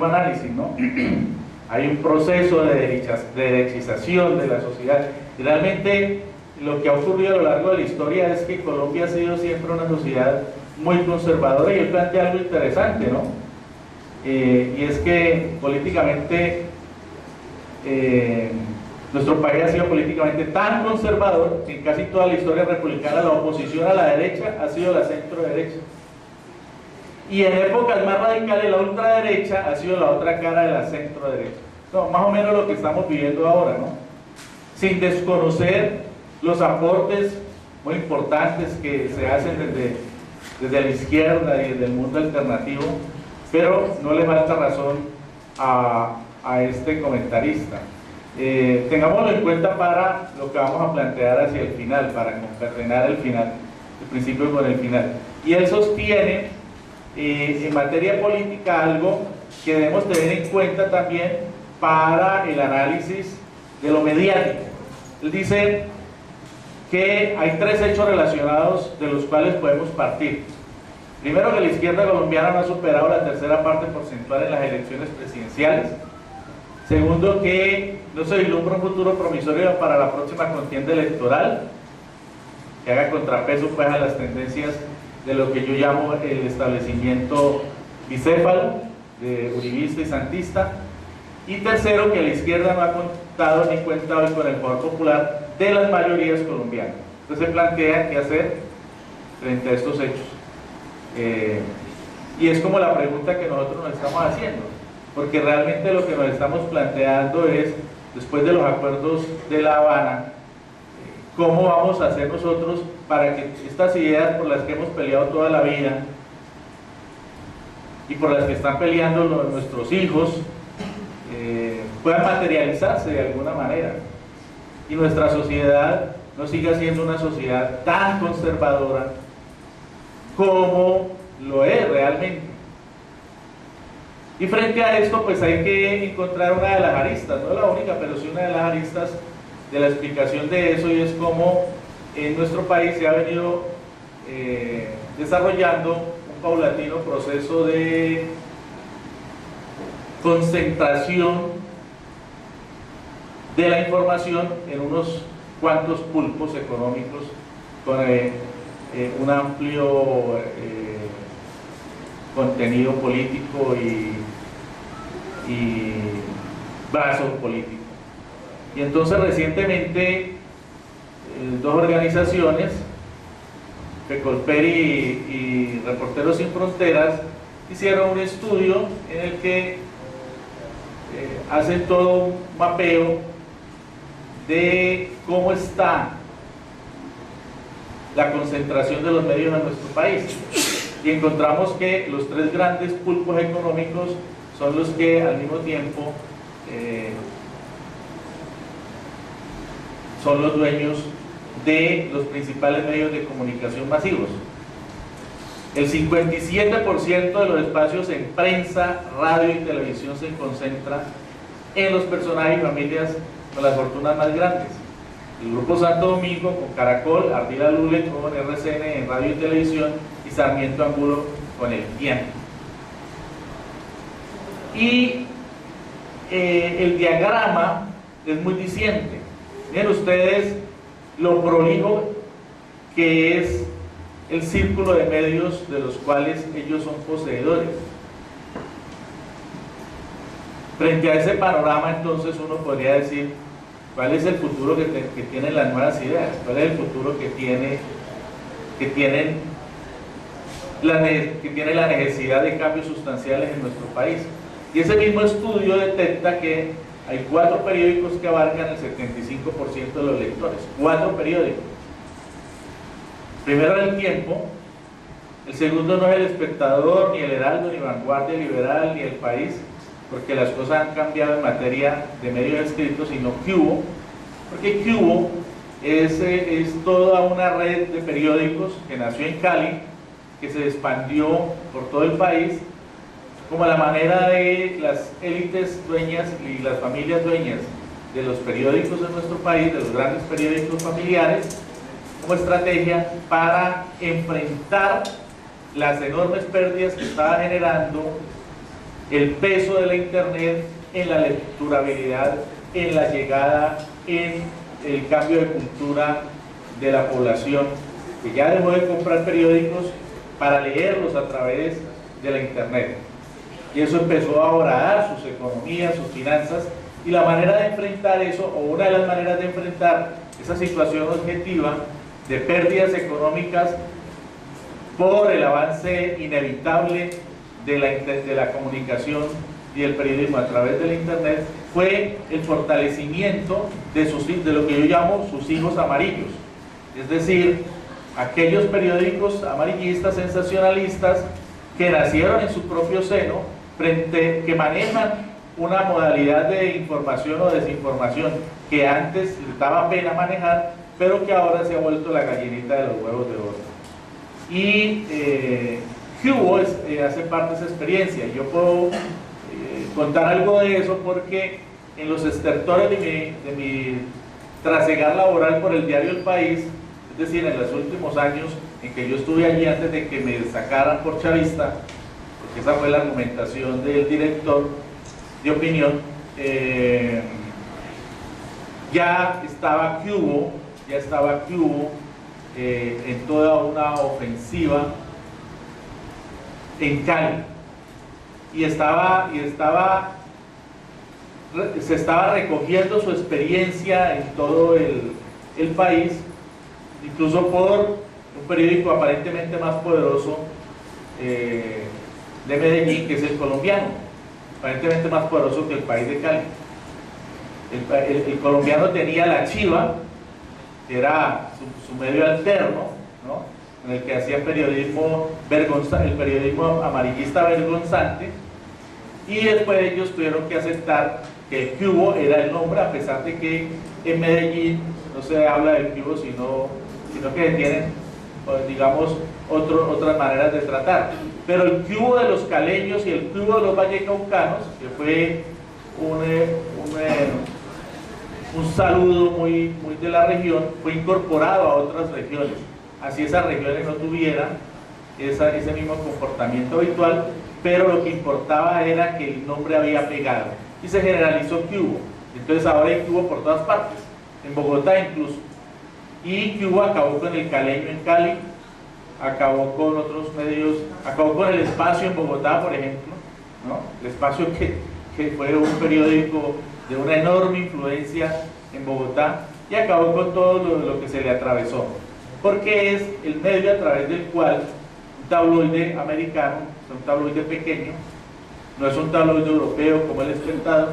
mismo análisis, ¿no? Hay un proceso de derechización de la sociedad. Y realmente lo que ha ocurrido a lo largo de la historia es que Colombia ha sido siempre una sociedad muy conservadora, y él plantea algo interesante, ¿no? Y es que políticamente nuestro país ha sido políticamente tan conservador que en casi toda la historia republicana la oposición a la derecha ha sido la centro derecha, y en épocas más radicales la ultraderecha ha sido la otra cara de la centro derecha. No, más o menos lo que estamos viviendo ahora, ¿no? Sin desconocer los aportes muy importantes que se hacen desde la izquierda y desde el mundo alternativo, pero no le falta razón a este comentarista. Tengámoslo en cuenta para lo que vamos a plantear hacia el final, para concatenar el final, el principio con el final. Y él sostiene en materia política algo que debemos tener en cuenta también para el análisis de lo mediático. Él dice que hay tres hechos relacionados de los cuales podemos partir. Primero, que la izquierda colombiana no ha superado la tercera parte porcentual en las elecciones presidenciales. Segundo, que no se vislumbra un futuro promisorio para la próxima contienda electoral que haga contrapeso pues a las tendencias de lo que yo llamo el establecimiento bicéfalo, de uribista y santista. Y tercero, que la izquierda no ha contado ni cuenta hoy con el favor popular de las mayorías colombianas. Entonces se plantea qué hacer frente a estos hechos. Y es como la pregunta que nosotros nos estamos haciendo, porque realmente lo que nos estamos planteando es, después de los acuerdos de La Habana, cómo vamos a hacer nosotros para que estas ideas por las que hemos peleado toda la vida y por las que están peleando nuestros hijos puedan materializarse de alguna manera, y nuestra sociedad no siga siendo una sociedad tan conservadora como lo es realmente. Y frente a esto pues hay que encontrar una de las aristas, no la única, pero sí una de las aristas de la explicación de eso, y es cómo en nuestro país se ha venido desarrollando un paulatino proceso de concentración de la información en unos cuantos pulpos económicos con un amplio contenido político y brazo político. Y entonces recientemente dos organizaciones, Fecolperi y Reporteros Sin Fronteras, hicieron un estudio en el que hacen todo un mapeo de cómo está la concentración de los medios en nuestro país, y encontramos que los tres grandes pulpos económicos son los que al mismo tiempo son los dueños de los principales medios de comunicación masivos. El 57% de los espacios en prensa, radio y televisión se concentra en los personajes y familias con las fortunas más grandes. El Grupo Santo Domingo con Caracol, Ardila Lule con RCN en radio y televisión, y Sarmiento Angulo con El Tiempo. Y el diagrama es muy diciente. Miren ustedes lo prolijo que es el círculo de medios de los cuales ellos son poseedores. Frente a ese panorama, entonces, uno podría decir cuál es el futuro que tienen las nuevas ideas, cuál es el futuro que tiene la necesidad de cambios sustanciales en nuestro país. Y ese mismo estudio detecta que hay 4 periódicos que abarcan el 75% de los lectores. 4 periódicos. Primero El Tiempo, el segundo no es El Espectador, ni El Heraldo, ni Vanguardia Liberal, ni El País, porque las cosas han cambiado en materia de medios escritos, sino Cubo, porque Cubo es toda una red de periódicos que nació en Cali, que se expandió por todo el país, como la manera de las élites dueñas y las familias dueñas de los periódicos en nuestro país, de los grandes periódicos familiares, como estrategia para enfrentar las enormes pérdidas que estaba generando el peso de la Internet en la lecturabilidad, en la llegada, en el cambio de cultura de la población, que ya dejó de comprar periódicos para leerlos a través de la Internet. Y eso empezó a horadar sus economías, sus finanzas, y la manera de enfrentar eso, o una de las maneras de enfrentar esa situación objetiva de pérdidas económicas por el avance inevitable de la comunicación y el periodismo a través de la Internet, fue el fortalecimiento de lo que yo llamo sus hijos amarillos, es decir, aquellos periódicos amarillistas, sensacionalistas, que nacieron en su propio seno, que manejan una modalidad de información o desinformación que antes les daba pena manejar, pero que ahora se ha vuelto la gallinita de los huevos de oro. Y Cubo hace parte de esa experiencia. Yo puedo contar algo de eso porque en los estertores de mi trasegar laboral por el diario El País, es decir, en los últimos años en que yo estuve allí antes de que me sacaran por chavista, porque esa fue la argumentación del director de opinión, ya estaba Cubo en toda una ofensiva en Cali, y se estaba recogiendo su experiencia en todo el país, incluso por un periódico aparentemente más poderoso de Medellín, que es El Colombiano, aparentemente más poderoso que El País de Cali. El Colombiano tenía La Chiva, que era su medio alterno, ¿no?, en el que hacía periodismo el periodismo amarillista vergonzante, y después ellos tuvieron que aceptar que Cubo era el nombre, a pesar de que en Medellín no se habla de Cubo, sino que tienen, digamos, otras maneras de tratar. Pero el Cubo de los caleños y el Cubo de los vallecaucanos, que fue un saludo muy de la región, fue incorporado a otras regiones. Así esas regiones no tuvieran ese mismo comportamiento habitual, pero lo que importaba era que el nombre había pegado y se generalizó Cubo. Entonces ahora hay Cubo por todas partes, en Bogotá incluso. Y Cubo acabó con el caleño en Cali, acabó con otros medios, acabó con El Espacio en Bogotá, por ejemplo, ¿no? El Espacio que fue un periódico de una enorme influencia en Bogotá, y acabó con todo lo que se le atravesó, porque es el medio a través del cual un tabloide americano, un tabloide pequeño, no es un tabloide europeo como El Espectador,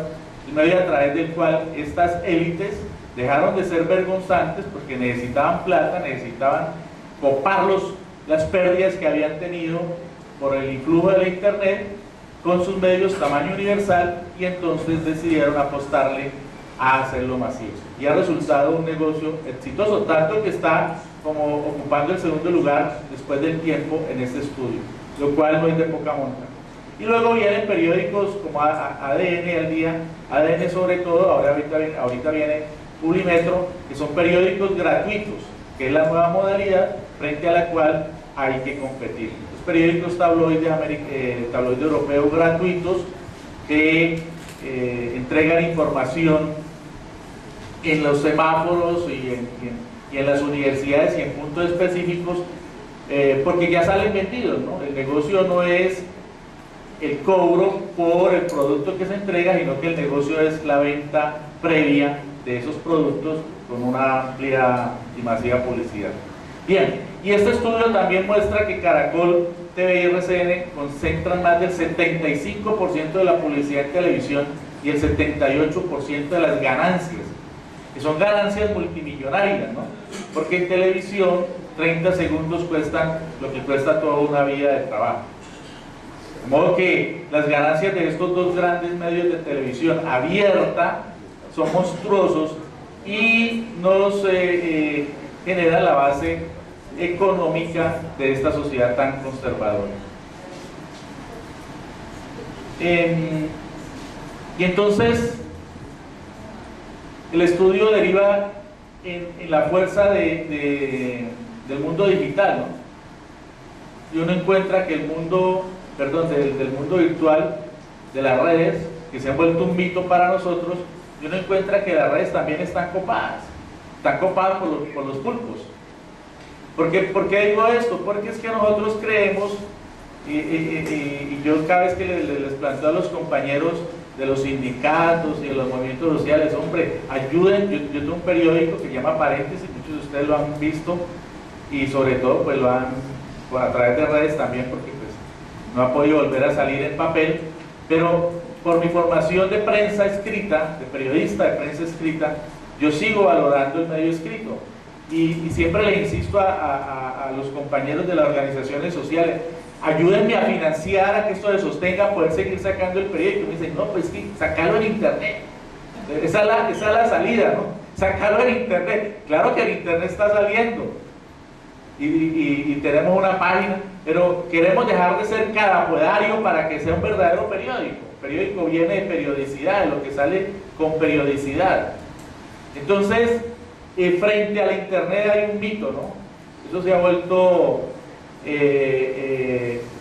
el medio a través del cual estas élites dejaron de ser vergonzantes porque necesitaban plata, necesitaban copar las pérdidas que habían tenido por el influjo de la Internet con sus medios tamaño universal, y entonces decidieron apostarle a hacerlo masivo. Y ha resultado un negocio exitoso, tanto que está como ocupando el segundo lugar después del tiempo en este estudio, lo cual no es de poca monta. Y luego vienen periódicos como ADN al día, ADN sobre todo, ahorita viene Publimetro, que son periódicos gratuitos, que es la nueva modalidad frente a la cual hay que competir. Los periódicos tabloides europeos gratuitos que entregan información en los semáforos y en las universidades y en puntos específicos, porque ya salen vendidos, ¿no? El negocio no es el cobro por el producto que se entrega, sino que el negocio es la venta previa de esos productos con una amplia y masiva publicidad. Bien, y este estudio también muestra que Caracol, TV y RCN concentran más del 75% de la publicidad en televisión y el 78% de las ganancias, que son ganancias multimillonarias, ¿no? Porque en televisión 30 segundos cuestan lo que cuesta toda una vida de trabajo. De modo que las ganancias de estos dos grandes medios de televisión abierta son monstruosos y nos genera la base económica de esta sociedad tan conservadora. Y entonces el estudio deriva en la fuerza del mundo digital, ¿no? Y uno encuentra que del mundo virtual, de las redes, que se han vuelto un mito para nosotros, y uno encuentra que las redes también están copadas por los pulpos. ¿Por qué digo esto? Porque es que nosotros creemos, y yo cada vez que les planteo a los compañeros de los sindicatos y de los movimientos sociales, hombre, ayuden. Yo tengo un periódico que se llama Paréntesis, muchos de ustedes lo han visto, y sobre todo pues lo han, pues, a través de redes también, porque pues no ha podido volver a salir en papel, pero por mi formación de prensa escrita, de periodista de prensa escrita, yo sigo valorando el medio escrito, y siempre le insisto a los compañeros de las organizaciones sociales: ayúdenme a financiar, a que esto se sostenga, poder seguir sacando el periódico. Me dicen: no, pues sí, sacarlo en internet. Esa es la salida, ¿no? Sacarlo en internet. Claro que el internet está saliendo, y tenemos una página, pero queremos dejar de ser carapodario para que sea un verdadero periódico. El periódico viene de periodicidad, de lo que sale con periodicidad. Entonces, frente al internet hay un mito, ¿no? Eso se ha vuelto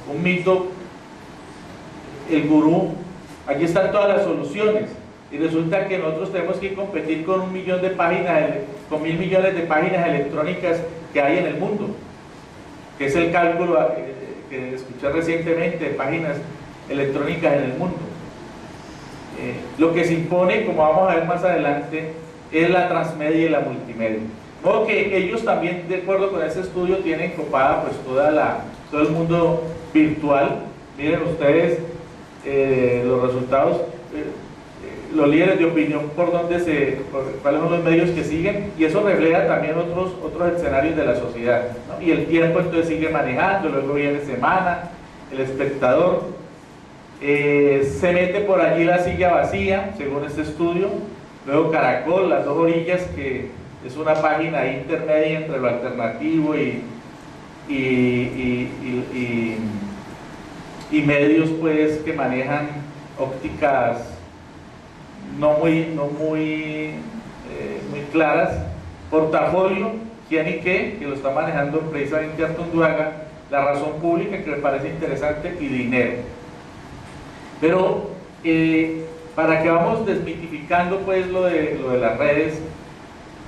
un mito. El gurú, aquí están todas las soluciones, y resulta que nosotros tenemos que competir con 1 millón de páginas, con 1.000 millones de páginas electrónicas que hay en el mundo, que es el cálculo que escuché recientemente de páginas electrónicas en el mundo. Lo que se impone, como vamos a ver más adelante, es la transmedia y la multimedia. De modo que ellos también, de acuerdo con ese estudio, tienen copada pues todo el mundo virtual. Miren ustedes los resultados, los líderes de opinión, cuáles son los medios que siguen, y eso refleja también otros escenarios de la sociedad, ¿no? Y el tiempo entonces sigue manejando, luego viene Semana, El Espectador, se mete por allí La Silla Vacía, según este estudio, luego Caracol, Las Dos Orillas, que es una página intermedia entre lo alternativo y medios pues que manejan ópticas no muy claras. Portafolio, ¿quién y qué?, que lo está manejando precisamente Artunduaga. La Razón Pública, que me parece interesante, y Dinero. Pero para que vamos desmitificando pues lo de las redes,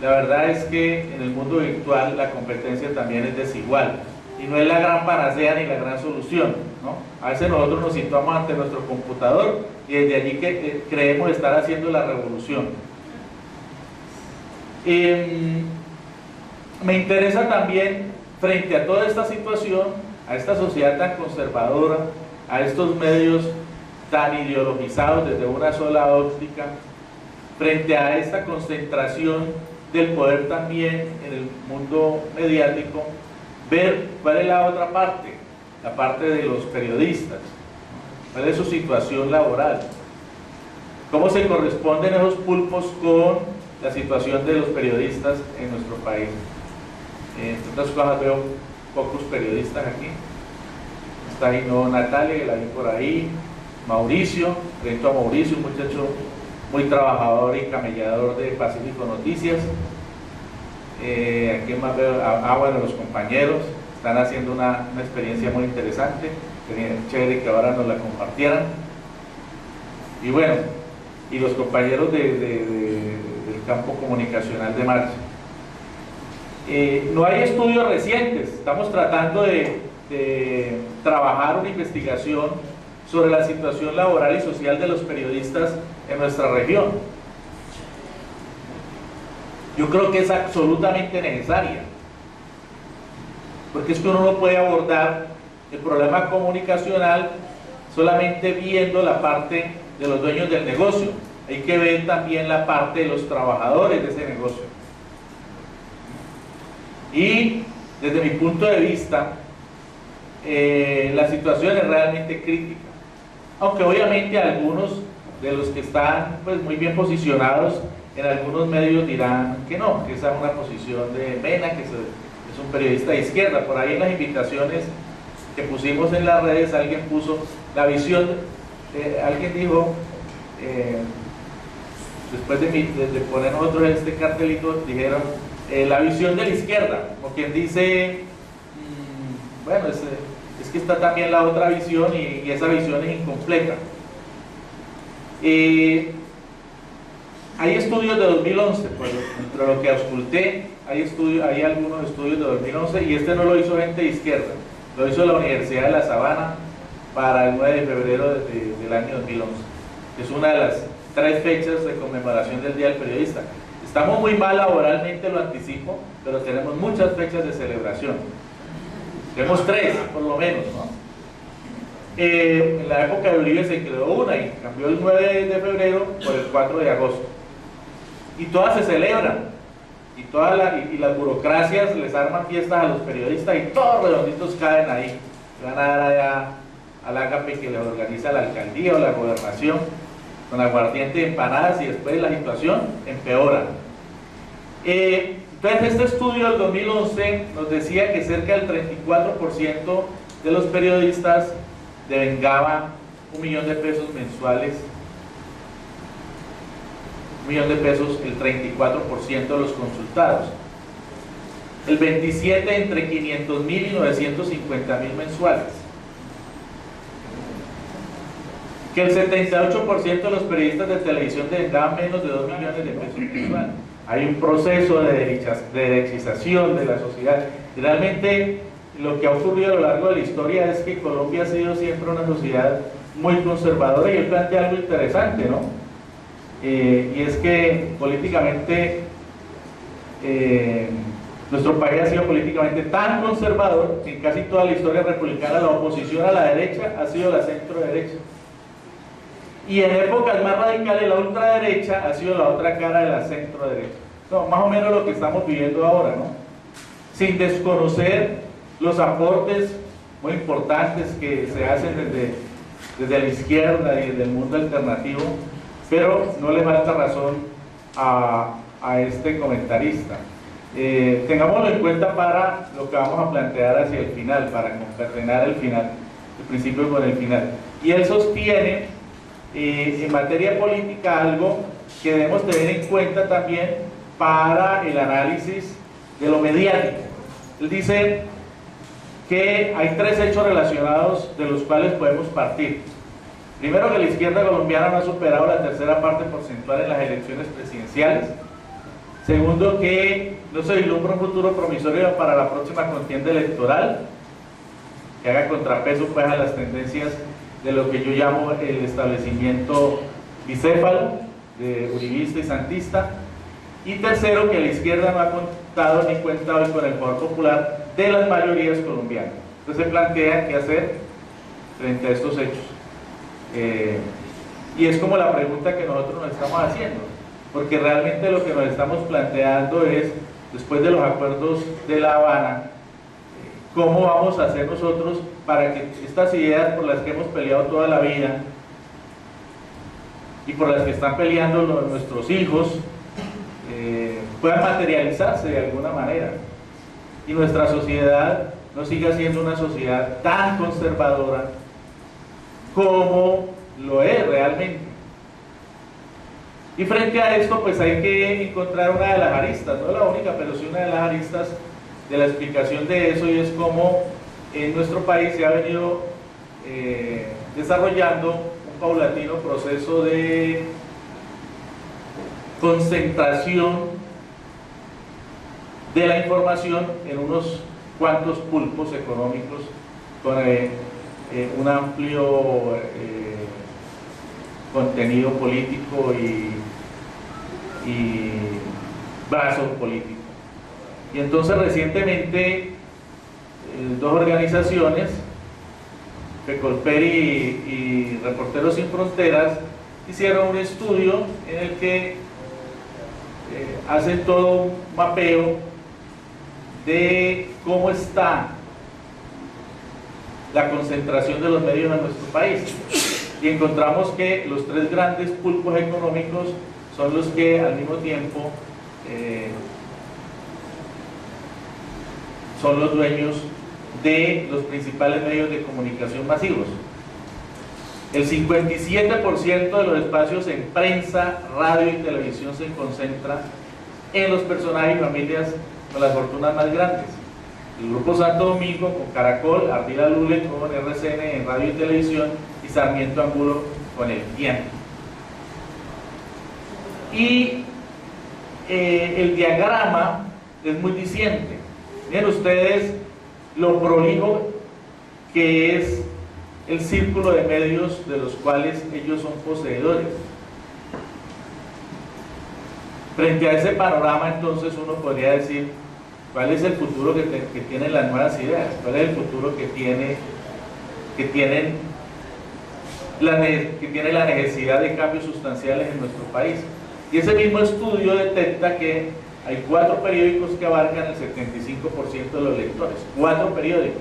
la verdad es que en el mundo virtual la competencia también es desigual, y no es la gran panacea ni la gran solución, ¿no? A veces nosotros nos situamos ante nuestro computador y desde allí creemos estar haciendo la revolución. Me interesa también, frente a toda esta situación, a esta sociedad tan conservadora, a estos medios tan ideologizados desde una sola óptica, frente a esta concentración del poder también en el mundo mediático, ver cuál es la otra parte, la parte de los periodistas, cuál es su situación laboral, cómo se corresponden esos pulpos con la situación de los periodistas en nuestro país. Entre otras cosas, veo pocos periodistas aquí. Está ahí no Natalia, que la vi por ahí, Mauricio, frente a Mauricio, un muchacho muy trabajador y camellador de Pacífico Noticias. Aquí más veo, bueno, los compañeros están haciendo una experiencia muy interesante, sería chévere que ahora nos la compartieran. Y bueno, y los compañeros del campo comunicacional de Marcha. No hay estudios recientes, estamos tratando de trabajar una investigación sobre la situación laboral y social de los periodistas en nuestra región. Yo creo que es absolutamente necesaria, porque es que uno no puede abordar el problema comunicacional solamente viendo la parte de los dueños del negocio. Hay que ver también la parte de los trabajadores de ese negocio. Y desde mi punto de vista, la situación es realmente crítica, aunque obviamente algunos de los que están pues muy bien posicionados en algunos medios dirán que no, que esa es una posición de Mena, que es un periodista de izquierda. Por ahí en las invitaciones que pusimos en las redes alguien puso la visión, alguien dijo, después de poner nosotros este cartelito, dijeron la visión de la izquierda, como quien dice, bueno, es que está también la otra visión, y esa visión es incompleta. Hay estudios de 2011, pues, entre lo que ausculté, hay algunos estudios de 2011, y este no lo hizo gente de izquierda, lo hizo la Universidad de La Sabana para el 9 de febrero del año 2011, que es una de las 3 fechas de conmemoración del Día del Periodista. Estamos muy mal laboralmente, lo anticipo, pero tenemos muchas fechas de celebración. Tenemos 3, por lo menos, ¿no? En la época de Uribe se creó una y cambió el 9 de febrero por el 4 de agosto. Y todas se celebran. Y las burocracias les arman fiestas a los periodistas y todos redonditos caen ahí. Se van a dar allá al ágape que les organiza la alcaldía o la gobernación, con aguardiente y empanadas, y después la situación empeora. Entonces este estudio del 2011 nos decía que cerca del 34% de los periodistas devengaban $1 millón de pesos mensuales, $1 millón de pesos, el 34% de los consultados, el 27% entre 500.000 y 950.000 mensuales, que el 78% de los periodistas de televisión devengaban menos de 2 millones de pesos mensuales. Hay un proceso de derechización de la sociedad. Realmente lo que ha ocurrido a lo largo de la historia es que Colombia ha sido siempre una sociedad muy conservadora, y él plantea algo interesante, ¿no? Y es que políticamente nuestro país ha sido políticamente tan conservador que en casi toda la historia republicana la oposición a la derecha ha sido la centro derecha, y en épocas más radicales la ultraderecha ha sido la otra cara de la centro derecha. No, más o menos lo que estamos viviendo ahora, ¿no? Sin desconocer los aportes muy importantes que se hacen desde la izquierda y desde el mundo alternativo, pero no le falta razón a este comentarista. Tengámoslo en cuenta para lo que vamos a plantear hacia el final, para concatenar el final, el principio con el final. Y él sostiene en materia política algo que debemos tener en cuenta también para el análisis de lo mediático. Él dice que hay 3 hechos relacionados de los cuales podemos partir. Primero, que la izquierda colombiana no ha superado la tercera parte porcentual en las elecciones presidenciales. Segundo, que no se vislumbra un futuro promisorio para la próxima contienda electoral, que haga contrapeso pues a las tendencias de lo que yo llamo el establecimiento bicéfalo, de uribista y santista. Y tercero, que la izquierda no ha contado ni cuenta hoy con el favor popular de las mayorías colombianas. Entonces se plantea qué hacer frente a estos hechos. Y es como la pregunta que nosotros nos estamos haciendo, porque realmente lo que nos estamos planteando es, después de los acuerdos de La Habana, cómo vamos a hacer nosotros para que estas ideas por las que hemos peleado toda la vida y por las que están peleando nuestros hijos puedan materializarse de alguna manera, y nuestra sociedad no siga siendo una sociedad tan conservadora como lo es realmente. Y frente a esto pues hay que encontrar una de las aristas, no la única, pero sí una de las aristas de la explicación de eso, y es cómo en nuestro país se ha venido desarrollando un paulatino proceso de concentración de la información en unos cuantos pulpos económicos con un amplio contenido político y brazo político. Y entonces recientemente 2 organizaciones, Fecolperi y Reporteros Sin Fronteras, hicieron un estudio en el que hacen todo un mapeo de cómo está la concentración de los medios en nuestro país, y encontramos que los 3 grandes pulpos económicos son los que al mismo tiempo son los dueños de los principales medios de comunicación masivos. El 57% de los espacios en prensa, radio y televisión se concentra en los personajes y familias con las fortunas más grandes. El Grupo Santo Domingo con Caracol, Ardila Lule con RCN en radio y televisión, y Sarmiento Angulo con El Tiempo. Y el diagrama es muy diciente. Miren ustedes lo prolijo que es el círculo de medios de los cuales ellos son poseedores. Frente a ese panorama, entonces, uno podría decir cuál es el futuro que tienen las nuevas ideas, cuál es el futuro que tiene la necesidad de cambios sustanciales en nuestro país. Y ese mismo estudio detecta que hay 4 periódicos que abarcan el 75% de los lectores. 4 periódicos.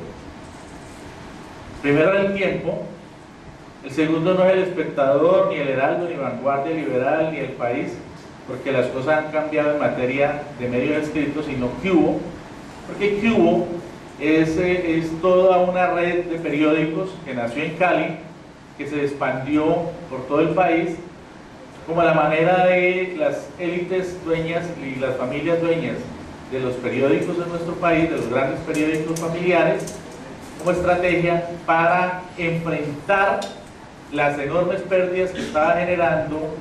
Primero El Tiempo, el segundo no es El Espectador, ni El Heraldo, ni Vanguardia Liberal, ni El País, porque las cosas han cambiado en materia de medios escritos, sino Cubo, porque Cubo es toda una red de periódicos que nació en Cali, que se expandió por todo el país, como la manera de las élites dueñas y las familias dueñas de los periódicos en nuestro país, de los grandes periódicos familiares, como estrategia para enfrentar las enormes pérdidas que estaba generando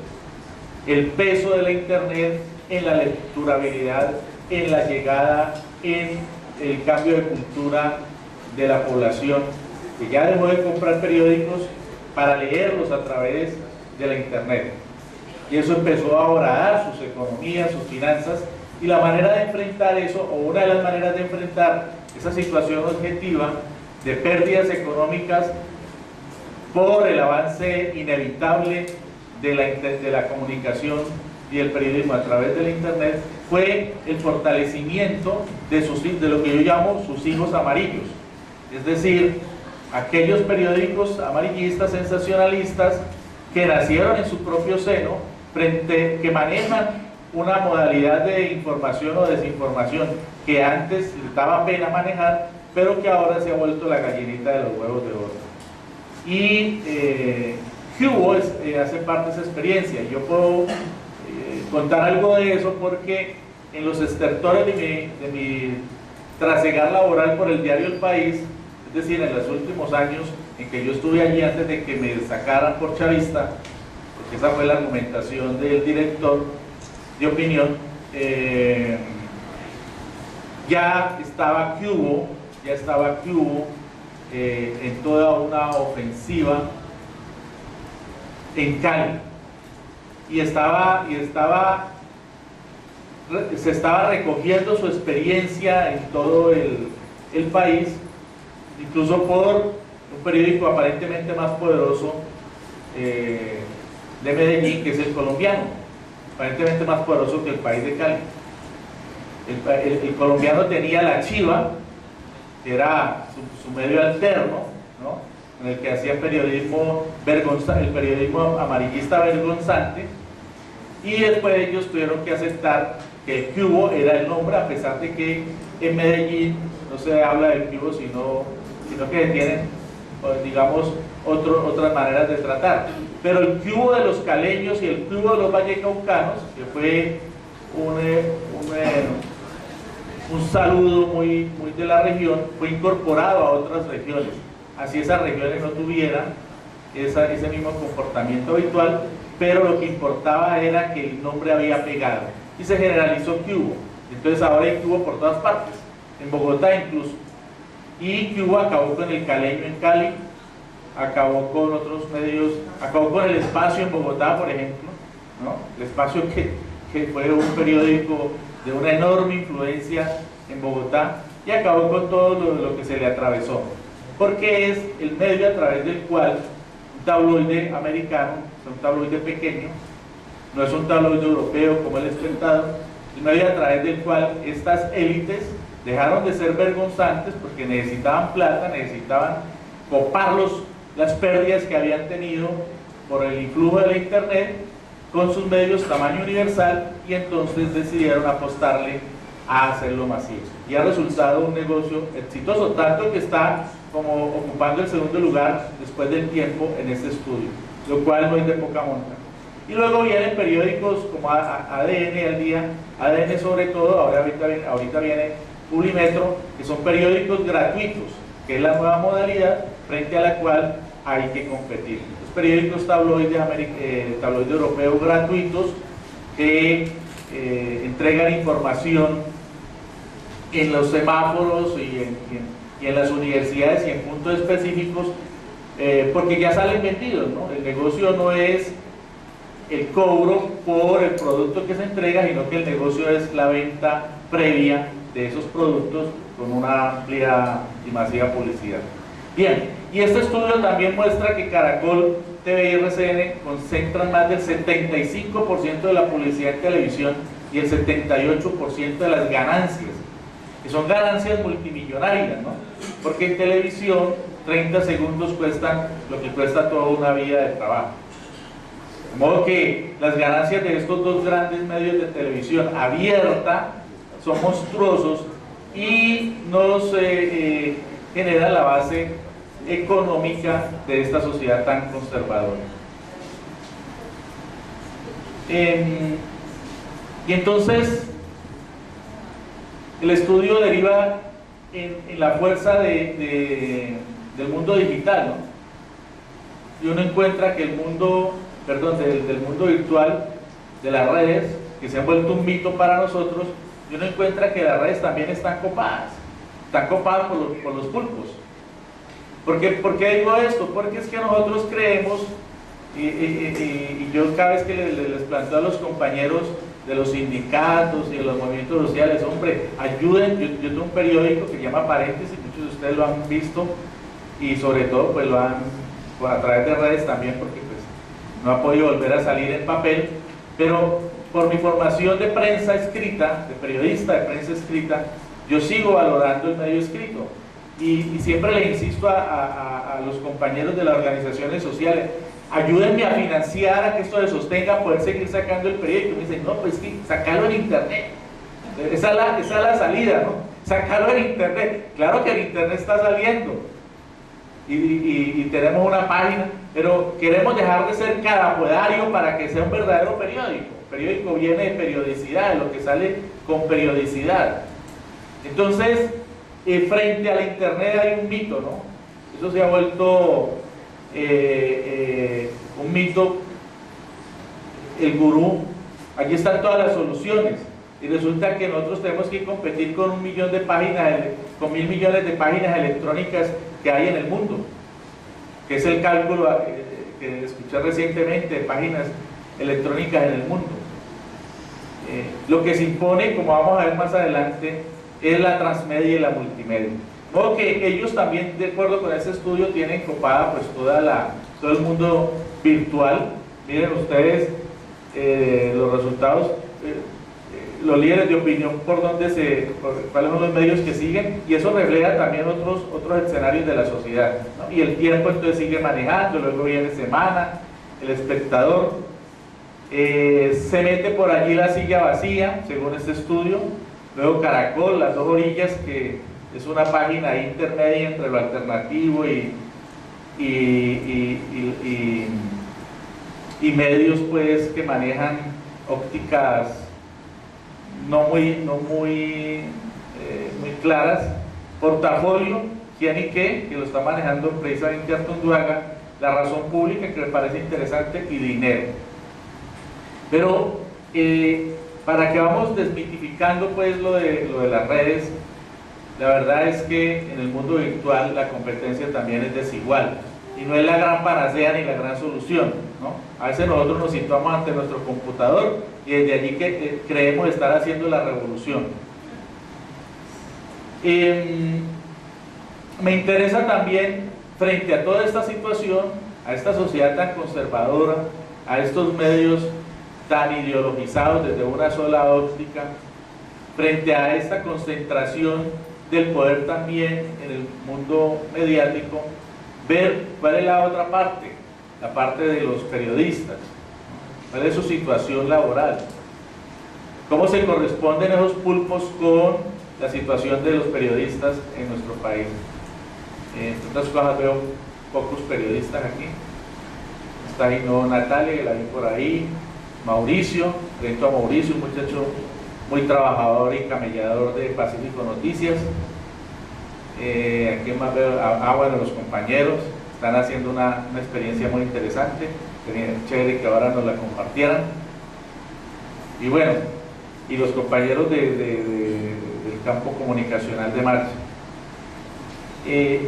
el peso de la internet en la lecturabilidad, en la llegada, en el cambio de cultura de la población, que ya dejó de comprar periódicos para leerlos a través de la internet. Y eso empezó a horadar sus economías, sus finanzas, y la manera de enfrentar eso, o una de las maneras de enfrentar esa situación objetiva de pérdidas económicas por el avance inevitable de la comunicación y el periodismo a través de la internet, fue el fortalecimiento de lo que yo llamo sus hijos amarillos, es decir, aquellos periódicos amarillistas, sensacionalistas, que nacieron en su propio seno, que manejan una modalidad de información o desinformación que antes les daba pena manejar, pero que ahora se ha vuelto la gallinita de los huevos de oro. Y Cubo hace parte de esa experiencia. Yo puedo contar algo de eso porque en los estertores de mi trasegar laboral por el diario El País, es decir, en los últimos años en que yo estuve allí antes de que me sacaran por chavista, porque esa fue la argumentación del director de opinión, ya estaba Cubo en toda una ofensiva en Cali, y se estaba recogiendo su experiencia en todo el país, incluso por un periódico aparentemente más poderoso de Medellín, que es El Colombiano, aparentemente más poderoso que El País de Cali. El Colombiano tenía La Chiva, que era su medio alterno, ¿no?, en el que hacía periodismo el periodismo amarillista vergonzante, y después ellos tuvieron que aceptar que Cubo era el nombre, a pesar de que en Medellín no se habla de Cubo, sino que tienen, digamos, otras maneras de tratar. Pero el Cubo de los caleños y el Cubo de los vallecaucanos, que fue un saludo muy de la región, fue incorporado a otras regiones. Así esas regiones no tuvieran ese mismo comportamiento habitual, pero lo que importaba era que el nombre había pegado y se generalizó Cubo. Entonces ahora hay Cubo por todas partes, en Bogotá incluso. Y Cubo acabó con el caleño en Cali, acabó con otros medios, acabó con El Espacio en Bogotá, por ejemplo, ¿no? El Espacio que fue un periódico de una enorme influencia en Bogotá, y acabó con todo lo que se le atravesó, porque es el medio a través del cual un tabloide americano, un tabloide pequeño, no es un tabloide europeo como El Espectador, el medio a través del cual estas élites dejaron de ser vergonzantes porque necesitaban plata, necesitaban copar las pérdidas que habían tenido por el influjo de la internet con sus medios tamaño universal, y entonces decidieron apostarle a hacerlo masivo, y ha resultado un negocio exitoso, tanto que está como ocupando el segundo lugar después del Tiempo en este estudio, lo cual no es de poca monta. Y luego vienen periódicos como ADN al día, ADN sobre todo, ahorita viene Publimetro, que son periódicos gratuitos, que es la nueva modalidad frente a la cual hay que competir. Los periódicos tabloides europeos gratuitos, te entregan información en los semáforos y en las universidades y en puntos específicos, porque ya salen vendidos, ¿no? El negocio no es el cobro por el producto que se entrega, sino que el negocio es la venta previa de esos productos con una amplia y masiva publicidad. Bien, y este estudio también muestra que Caracol, TV y RCN concentran más del 75% de la publicidad en televisión y el 78% de las ganancias, que son ganancias multimillonarias, ¿no? Porque en televisión 30 segundos cuestan lo que cuesta toda una vida de trabajo. De modo que las ganancias de estos dos grandes medios de televisión abierta son monstruosos y nos genera la base económica de esta sociedad tan conservadora. Y entonces el estudio deriva en la fuerza del mundo digital, ¿no? Y uno encuentra que el mundo, del mundo virtual, de las redes, que se han vuelto un mito para nosotros, y uno encuentra que las redes también están copadas por los pulpos. ¿Por qué digo esto? Porque es que nosotros creemos, y yo cada vez que les planteo a los compañeros de los sindicatos y de los movimientos sociales, hombre, ayuden. Yo tengo un periódico que se llama Paréntesis, muchos de ustedes lo han visto, y sobre todo pues lo han, pues, a través de redes también, porque pues no ha podido volver a salir en papel, pero por mi formación de prensa escrita, de periodista de prensa escrita, yo sigo valorando el medio escrito, y siempre le insisto a los compañeros de las organizaciones sociales: ayúdenme a financiar, a que esto se sostenga, poder seguir sacando el periódico. Me dicen: no, pues sí, sacarlo en internet. Esa es la salida, ¿no? Sacarlo en internet. Claro que el internet está saliendo y tenemos una página, pero queremos dejar de ser carapodario para que sea un verdadero periódico. El periódico viene de periodicidad, de lo que sale con periodicidad. Entonces, frente al internet hay un mito, ¿no? Eso se ha vuelto un mito, el gurú. Aquí están todas las soluciones, y resulta que nosotros tenemos que competir con 1 millón de páginas, con 1.000 millones de páginas electrónicas que hay en el mundo, que es el cálculo que escuché recientemente de páginas electrónicas en el mundo. Lo que se impone, como vamos a ver más adelante, es la transmedia y la multimedia. De modo que ellos también, de acuerdo con ese estudio, tienen copada pues todo el mundo virtual. Miren ustedes los resultados, los líderes de opinión, cuáles son los medios que siguen, y eso refleja también otros escenarios de la sociedad, ¿no? Y el tiempo entonces sigue manejando, luego viene Semana, El Espectador, se mete por allí La Silla Vacía, según este estudio, luego Caracol, Las Dos Orillas, que es una página intermedia entre lo alternativo y medios pues que manejan ópticas no muy claras. Portafolio, ¿quién y qué? Que lo está manejando precisamente Artunduaga. La Razón Pública, que me parece interesante, y Dinero. Pero para que vamos desmitificando pues lo de las redes, la verdad es que en el mundo virtual la competencia también es desigual, y no es la gran panacea ni la gran solución, ¿no? A veces nosotros nos situamos ante nuestro computador y desde allí creemos estar haciendo la revolución. Me interesa también, frente a toda esta situación, a esta sociedad tan conservadora, a estos medios tan ideologizados desde una sola óptica, frente a esta concentración del poder también en el mundo mediático, ver cuál es la otra parte, la parte de los periodistas, cuál es su situación laboral, cómo se corresponden esos pulpos con la situación de los periodistas en nuestro país. Entre otras cosas, veo pocos periodistas aquí. Está ahí no Natalia, que la vi por ahí, Mauricio, frente a Mauricio, un muchacho muy trabajador y camellador de Pacífico Noticias. Aquí más veo, bueno, los compañeros están haciendo una experiencia muy interesante, sería chévere que ahora nos la compartieran. y bueno, y los compañeros del campo comunicacional de marcha.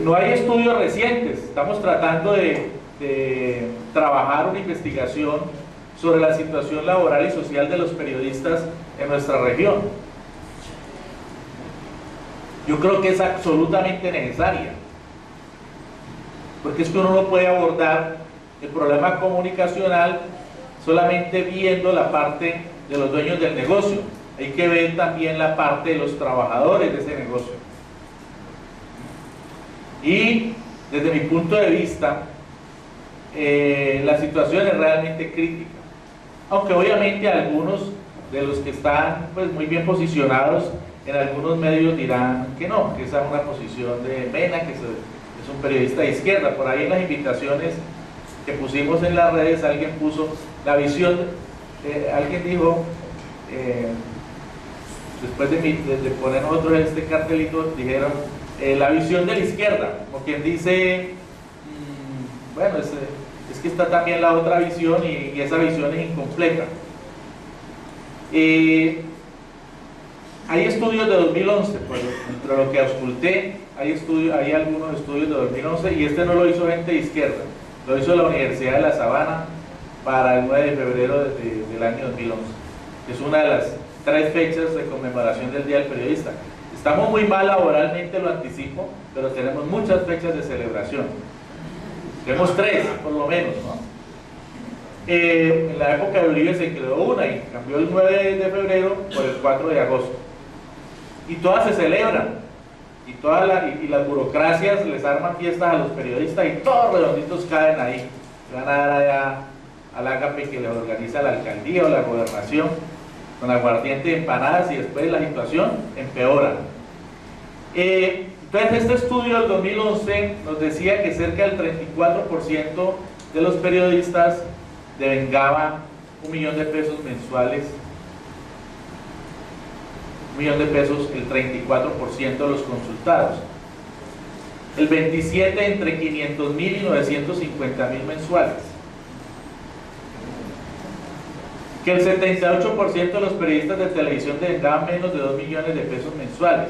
No hay estudios recientes, estamos tratando de trabajar una investigación sobre la situación laboral y social de los periodistas en nuestra región. Yo creo que es absolutamente necesaria, porque es que uno no puede abordar el problema comunicacional solamente viendo la parte de los dueños del negocio, hay que ver también la parte de los trabajadores de ese negocio. Y desde mi punto de vista, la situación es realmente crítica, aunque obviamente algunos de los que están pues muy bien posicionados en algunos medios dirán que no, que esa es una posición de Mena, que es un periodista de izquierda. Por ahí en las invitaciones que pusimos en las redes alguien puso la visión, alguien dijo, después de poner nosotros este cartelito, dijeron la visión de la izquierda, como quien dice, bueno, es que está también la otra visión y esa visión es incompleta. Hay estudios de 2011, pues, entre lo que ausculté, hay algunos estudios de 2011, y este no lo hizo gente de izquierda, lo hizo la Universidad de La Sabana para el 9 de febrero del año 2011, que es una de las 3 fechas de conmemoración del Día del Periodista. Estamos muy mal laboralmente, lo anticipo, pero tenemos muchas fechas de celebración. Tenemos 3, por lo menos, ¿no? En la época de Uribe se creó una y cambió el 9 de febrero por el 4 de agosto. Y todas se celebran, y las burocracias les arman fiestas a los periodistas y todos redonditos caen ahí. Se van a dar allá al ágape que les organiza la alcaldía o la gobernación, con aguardiente y empanadas, y después la situación empeora. Entonces este estudio del 2011 nos decía que cerca del 34% de los periodistas devengaban 1 millón de pesos mensuales, 1 millón de pesos el 34% de los consultados, el 27% entre 500.000 y 950.000 mensuales, que el 78% de los periodistas de televisión devengaban menos de 2 millones de pesos mensuales,